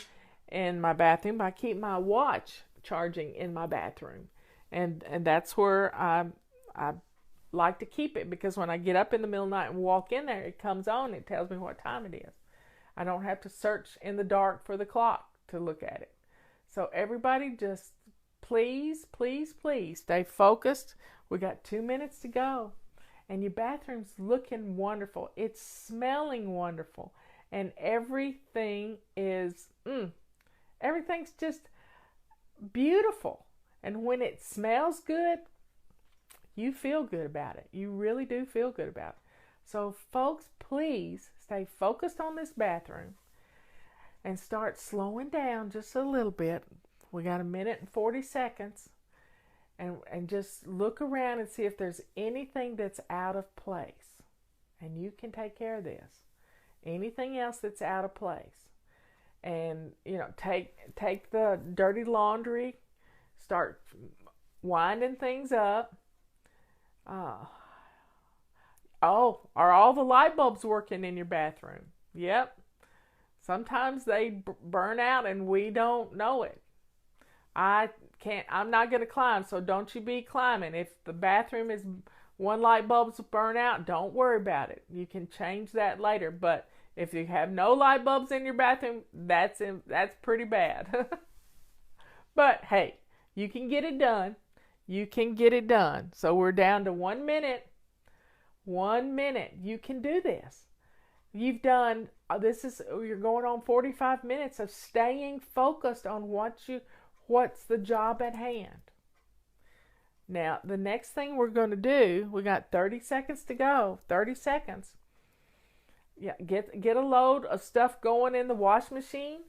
in my bathroom, but I keep my watch charging in my bathroom. And that's where I like to keep it, because when I get up in the middle of the night and walk in there, it comes on, it tells me what time it is. I don't have to search in the dark for the clock to look at it. So everybody just please, please, please stay focused. We got 2 minutes to go. And your bathroom's looking wonderful. It's smelling wonderful. And everything is, everything's just beautiful. And when it smells good, you feel good about it. You really do feel good about it. So folks, please stay focused on this bathroom and start slowing down just a little bit. We got 1:40 seconds. And just look around and see if there's anything that's out of place. And you can take care of this. Anything else that's out of place. And, take the dirty laundry, start winding things up. Are all the light bulbs working in your bathroom? Yep. Sometimes they burn out and we don't know it. I'm not going to climb, so don't you be climbing. If the bathroom is one light bulb's burn out, don't worry about it. You can change that later. But if you have no light bulbs in your bathroom, that's pretty bad. But hey, you can get it done. You can get it done. So we're down to 1 minute. 1 minute. You can do this. You've done you're going on 45 minutes of staying focused on what's the job at hand. Now, the next thing we're going to do, we got 30 seconds to go. 30 seconds. Yeah, get a load of stuff going in the wash machine,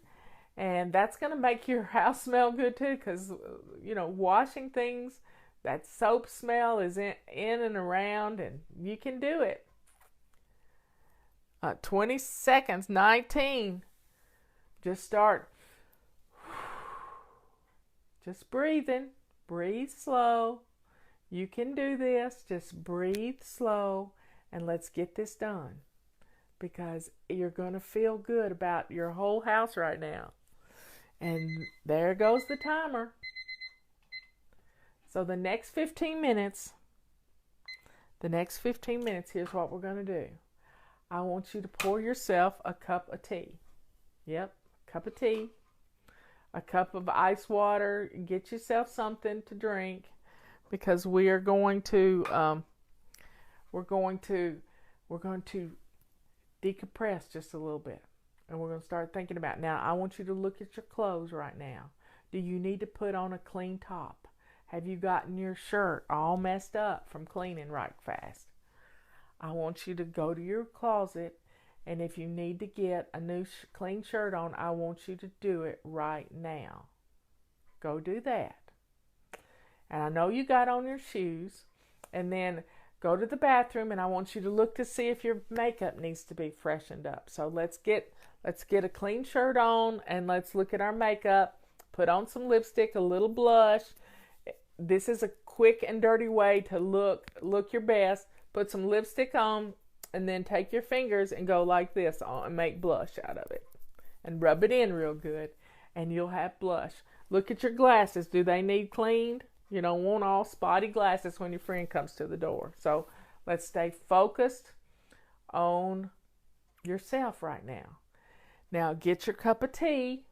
and that's going to make your house smell good too, because washing things, that soap smell is in and around, and you can do it. 20 seconds. 19. Just start. Just breathing. Breathe slow. You can do this. Just breathe slow, and let's get this done, because you're going to feel good about your whole house right now. And there goes the timer. So the next 15 minutes, here's what we're going to do. I want you to pour yourself a cup of tea. Yep, cup of tea. A cup of ice water. Get yourself something to drink, because we are going to decompress just a little bit, and we're going to start thinking about. Now, I want you to look at your clothes right now. Do you need to put on a clean top? Have you gotten your shirt all messed up from cleaning right fast? I want you to go to your closet, and if you need to get a new clean shirt on, I want you to do it right now. Go do that. And I know you got on your shoes, and then go to the bathroom, and I want you to look to see if your makeup needs to be freshened up. So let's get a clean shirt on, and let's look at our makeup. Put on some lipstick, a little blush. This is a quick and dirty way to look your best. Put some lipstick on, and then take your fingers and go like this and make blush out of it. And rub it in real good, and you'll have blush. Look at your glasses. Do they need cleaned? You don't want all spotty glasses when your friend comes to the door. So let's stay focused on yourself right now. Now get your cup of tea,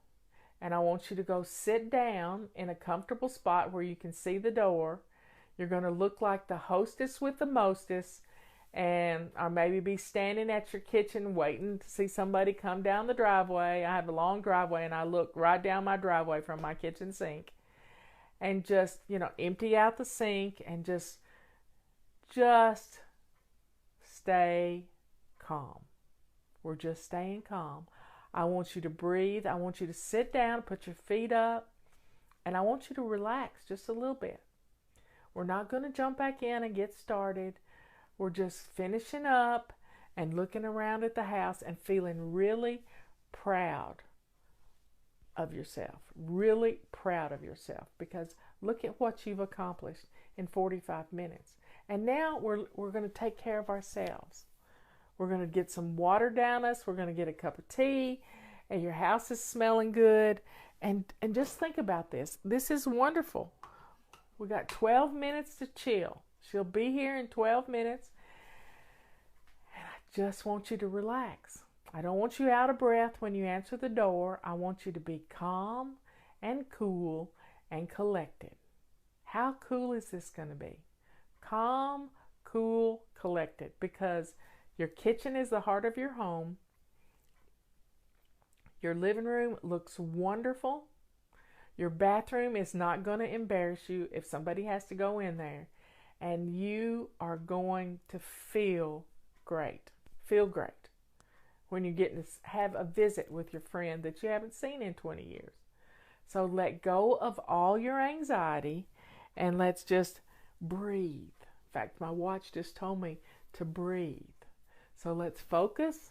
and I want you to go sit down in a comfortable spot where you can see the door. You're going to look like the hostess with the mostest, or maybe be standing at your kitchen waiting to see somebody come down the driveway. I have a long driveway, and I look right down my driveway from my kitchen sink. And just, empty out the sink, and just stay calm. We're just staying calm. I want you to breathe. I want you to sit down, put your feet up, and I want you to relax just a little bit. We're not going to jump back in and get started. We're just finishing up and looking around at the house and feeling really proud of yourself. Really proud of yourself, because look at what you've accomplished in 45 minutes. And now we're going to take care of ourselves. We're going to get some water down us. We're going to get a cup of tea, and your house is smelling good. And just think about this. This is wonderful. We got 12 minutes to chill. She'll be here in 12 minutes. And I just want you to relax. I don't want you out of breath when you answer the door. I want you to be calm and cool and collected. How cool is this going to be? Calm, cool, collected, because your kitchen is the heart of your home. Your living room looks wonderful. Your bathroom is not going to embarrass you if somebody has to go in there. And you are going to feel great. Feel great when you're getting to have a visit with your friend that you haven't seen in 20 years. So let go of all your anxiety and let's just breathe. In fact, my watch just told me to breathe. So let's focus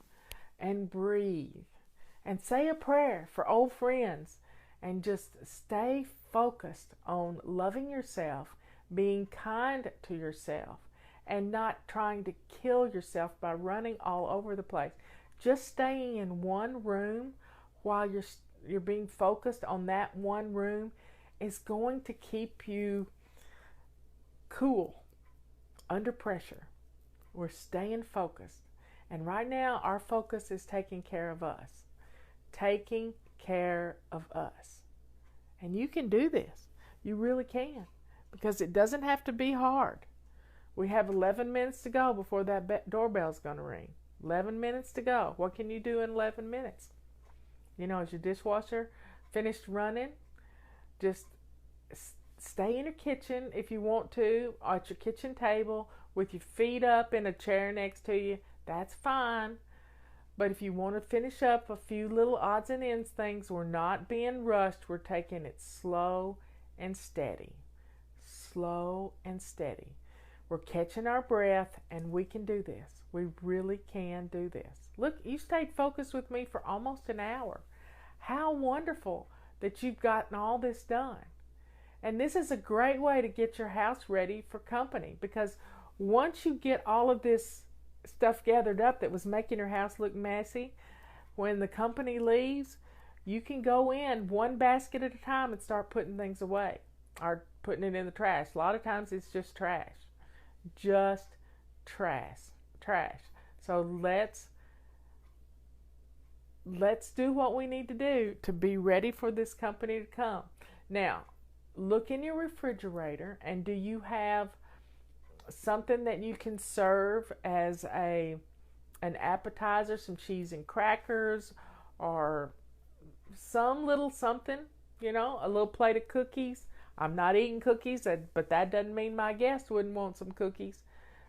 and breathe and say a prayer for old friends and just stay focused on loving yourself, being kind to yourself, and not trying to kill yourself by running all over the place. Just staying in one room while you're being focused on that one room is going to keep you cool under pressure. We're staying focused. And right now, our focus is taking care of us. Taking care of us. And you can do this. You really can. Because it doesn't have to be hard. We have 11 minutes to go before that doorbell's going to ring. 11 minutes to go. What can you do in 11 minutes? You know, is your dishwasher finished running? Just stay in your kitchen if you want to, or at your kitchen table with your feet up in a chair next to you. That's fine. But if you want to finish up a few little odds and ends things, we're not being rushed. We're taking it slow and steady. Slow and steady. We're catching our breath, and we can do this. We really can do this. Look, you stayed focused with me for almost an hour. How wonderful that you've gotten all this done. And this is a great way to get your house ready for company, because once you get all of this stuff gathered up that was making your house look messy, when the company leaves, you can go in one basket at a time and start putting things away or putting it in the trash. A lot of times it's just trash. Just trash. So let's do what we need to do to be ready for this company to come. Now, look in your refrigerator, and do you have something that you can serve as an appetizer, some cheese and crackers, or some little something, you know, a little plate of cookies? I'm not eating cookies, but that doesn't mean my guests wouldn't want some cookies.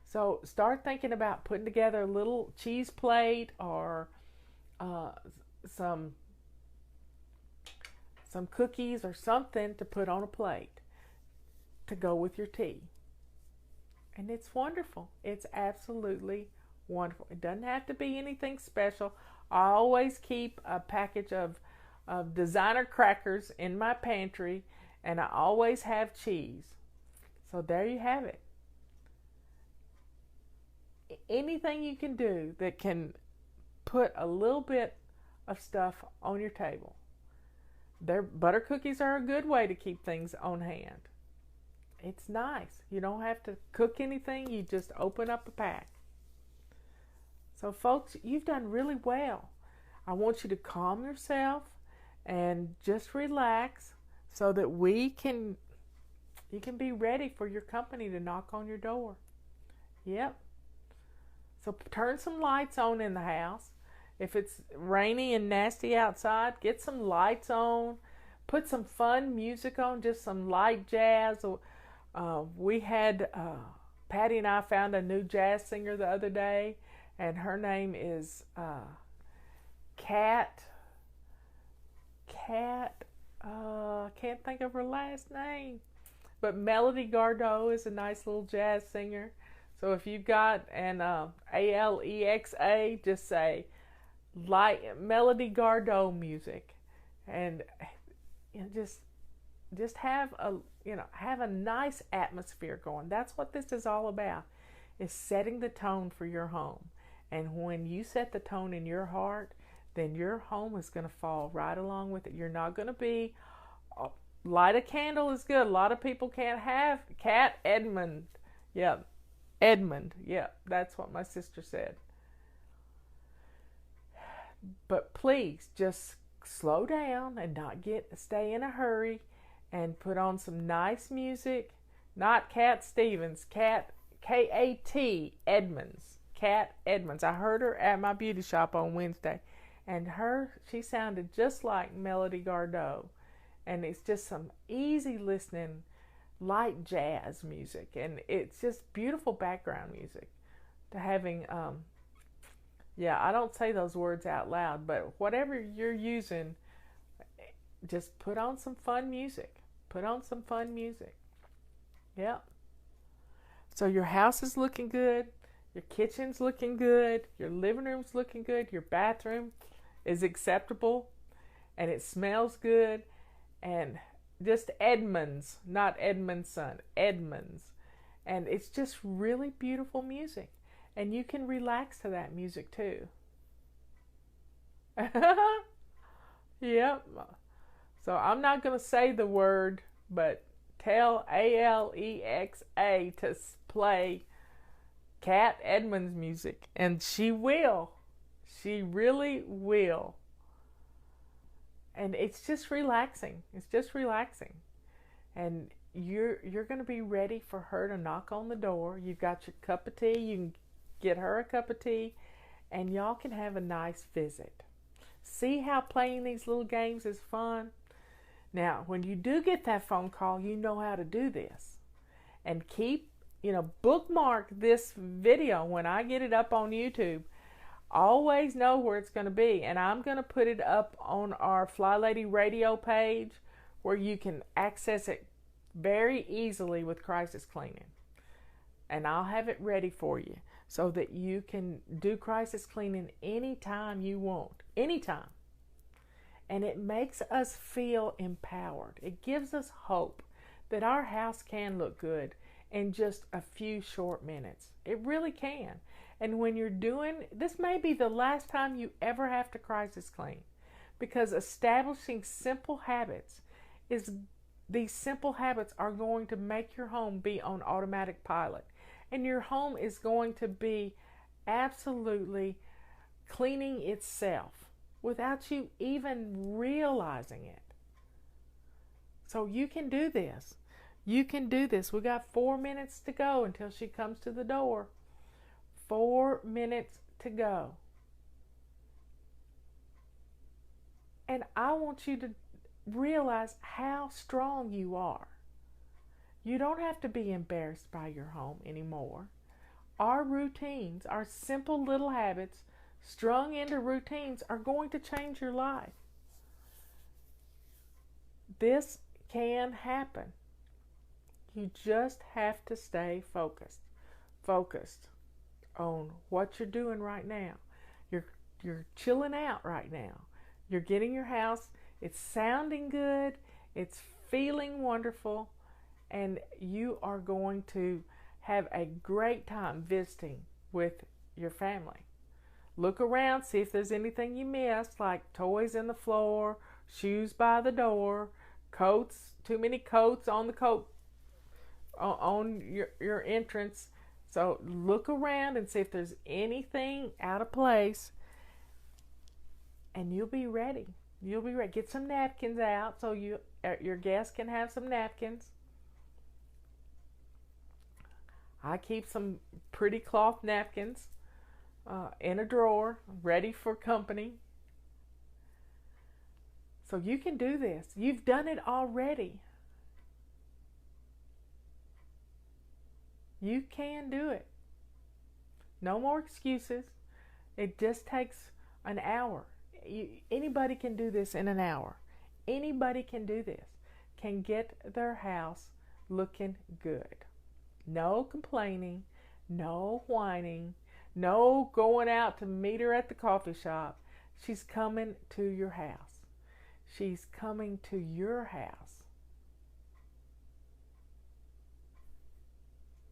So start thinking about putting together a little cheese plate or some cookies or something to put on a plate to go with your tea. And it's wonderful. It's absolutely wonderful. It doesn't have to be anything special. I always keep a package of designer crackers in my pantry, and I always have cheese. So there you have it. Anything you can do that can put a little bit of stuff on your table. Butter cookies are a good way to keep things on hand. It's nice. You don't have to cook anything. You just open up a pack. So folks, you've done really well. I want you to calm yourself and just relax so that you can be ready for your company to knock on your door. Yep. So turn some lights on in the house. If it's rainy and nasty outside, get some lights on. Put some fun music on, just some light jazz. We had, Patty and I found a new jazz singer the other day, and her name is Can't think of her last name. But Melody Gardot is a nice little jazz singer. So if you've got an Alexa, just say Melody Gardot music, and just have a nice atmosphere going. That's what this is all about, is setting the tone for your home. And when you set the tone in your heart, then your home is going to fall right along with it. You're not going to be light a candle is good. A lot of people can't have Edmund. Yeah, Edmund. Yeah, that's what my sister said. But please just slow down and not stay in a hurry, and put on some nice music. Not Cat Stevens, Kat Edmonds. Cat Edmonds. I heard her at my beauty shop on Wednesday, and she sounded just like Melody Gardot. And it's just some easy listening, light jazz music, and it's just beautiful background music. To having, I don't say those words out loud, but whatever you're using, just put on some fun music. Put on some fun music. Yep. So your house is looking good. Your kitchen's looking good. Your living room's looking good. Your bathroom is acceptable. And it smells good. And just Edmonds, not Edmondson, Edmonds. And it's just really beautiful music. And you can relax to that music too. Yep. So I'm not going to say the word, but tell Alexa to play Cat Edmonds music. And she will. She really will. And it's just relaxing. It's just relaxing. And you're going to be ready for her to knock on the door. You've got your cup of tea. You can get her a cup of tea. And y'all can have a nice visit. See how playing these little games is fun? Now, when you do get that phone call, you know how to do this. And bookmark this video when I get it up on YouTube. Always know where it's going to be. And I'm going to put it up on our Fly Lady Radio page where you can access it very easily with crisis cleaning. And I'll have it ready for you so that you can do crisis cleaning anytime you want. Anytime. And it makes us feel empowered. It gives us hope that our house can look good in just a few short minutes. It really can. And when you're doing, this may be the last time you ever have to crisis clean, because establishing simple habits these simple habits are going to make your home be on automatic pilot. And your home is going to be absolutely cleaning itself without you even realizing it. So you can do this. You can do this. We got 4 minutes to go until she comes to the door. 4 minutes to go. And I want you to realize how strong you are. You don't have to be embarrassed by your home anymore. Our routines, our simple little habits, strung into routines, are going to change your life. This can happen. You just have to stay focused. Focused on what you're doing right now. You're chilling out right now. You're getting your house, it's sounding good, it's feeling wonderful, and you are going to have a great time visiting with your family. Look around, see if there's anything you missed, like toys in the floor, shoes by the door, coats, too many coats on the coat on your entrance. So look around and see if there's anything out of place, and you'll be ready. You'll be ready. Get some napkins out so your guests can have some napkins. I keep some pretty cloth napkins in a drawer, ready for company. So you can do this. You've done it already. You can do it. No more excuses. It just takes an hour. Anybody can do this in an hour. Anybody can do this. Can get their house looking good. No complaining. No whining. No going out to meet her at the coffee shop. She's coming to your house. She's coming to your house.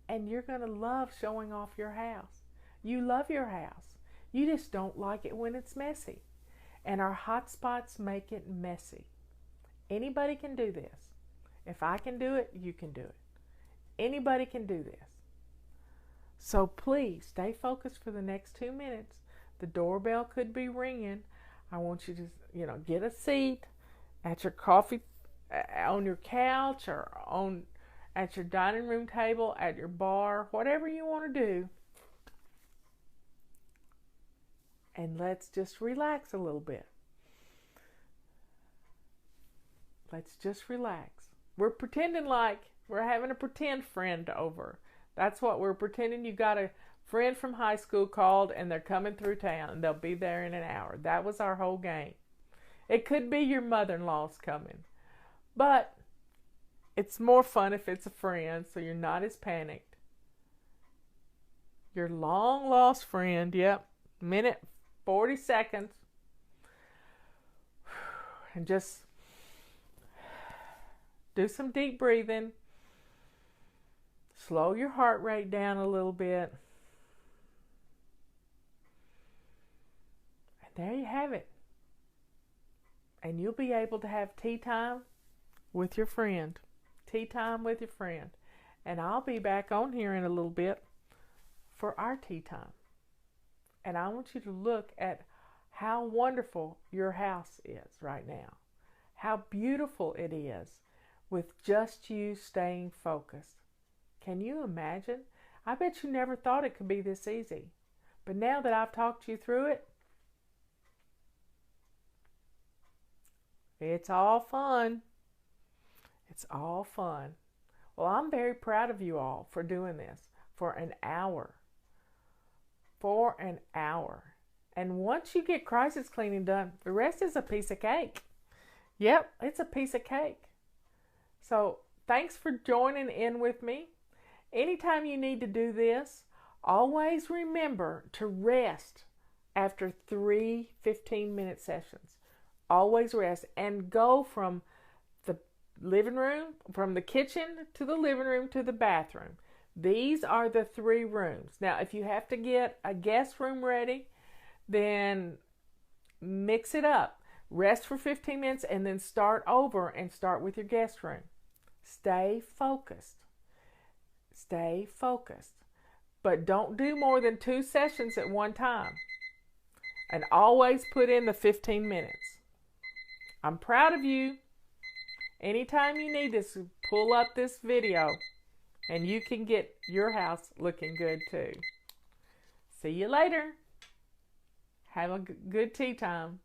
And you're going to love showing off your house. You love your house. You just don't like it when it's messy. And our hot spots make it messy. Anybody can do this. If I can do it, you can do it. Anybody can do this. So please stay focused for the next 2 minutes. The doorbell could be ringing. I want you to, get a seat at your coffee, on your couch, or at your dining room table, at your bar, whatever you want to do. And let's just relax a little bit. Let's just relax. We're pretending like we're having a pretend friend over. That's what we're pretending. You got a friend from high school called and they're coming through town and they'll be there in an hour. That was our whole game. It could be your mother-in-law's coming. But it's more fun if it's a friend, so you're not as panicked. Your long-lost friend, yep, minute, 40 seconds. And just do some deep breathing. Slow your heart rate down a little bit. And there you have it. And you'll be able to have tea time with your friend. Tea time with your friend. And I'll be back on here in a little bit for our tea time. And I want you to look at how wonderful your house is right now. How beautiful it is with just you staying focused. Can you imagine? I bet you never thought it could be this easy. But now that I've talked you through it, it's all fun. It's all fun. Well, I'm very proud of you all for doing this for an hour. For an hour. And once you get crisis cleaning done, the rest is a piece of cake. Yep, it's a piece of cake. So thanks for joining in with me. Anytime you need to do this, always remember to rest after 3 15-minute sessions. Always rest and go from the living room, from the kitchen to the living room to the bathroom. These are the 3 rooms. Now, if you have to get a guest room ready, then mix it up. Rest for 15 minutes and then start over and start with your guest room. Stay focused. Stay focused. But don't do more than 2 sessions at one time. And always put in the 15 minutes. I'm proud of you. Anytime you need this, pull up this video and you can get your house looking good too. See you later. Have a good tea time.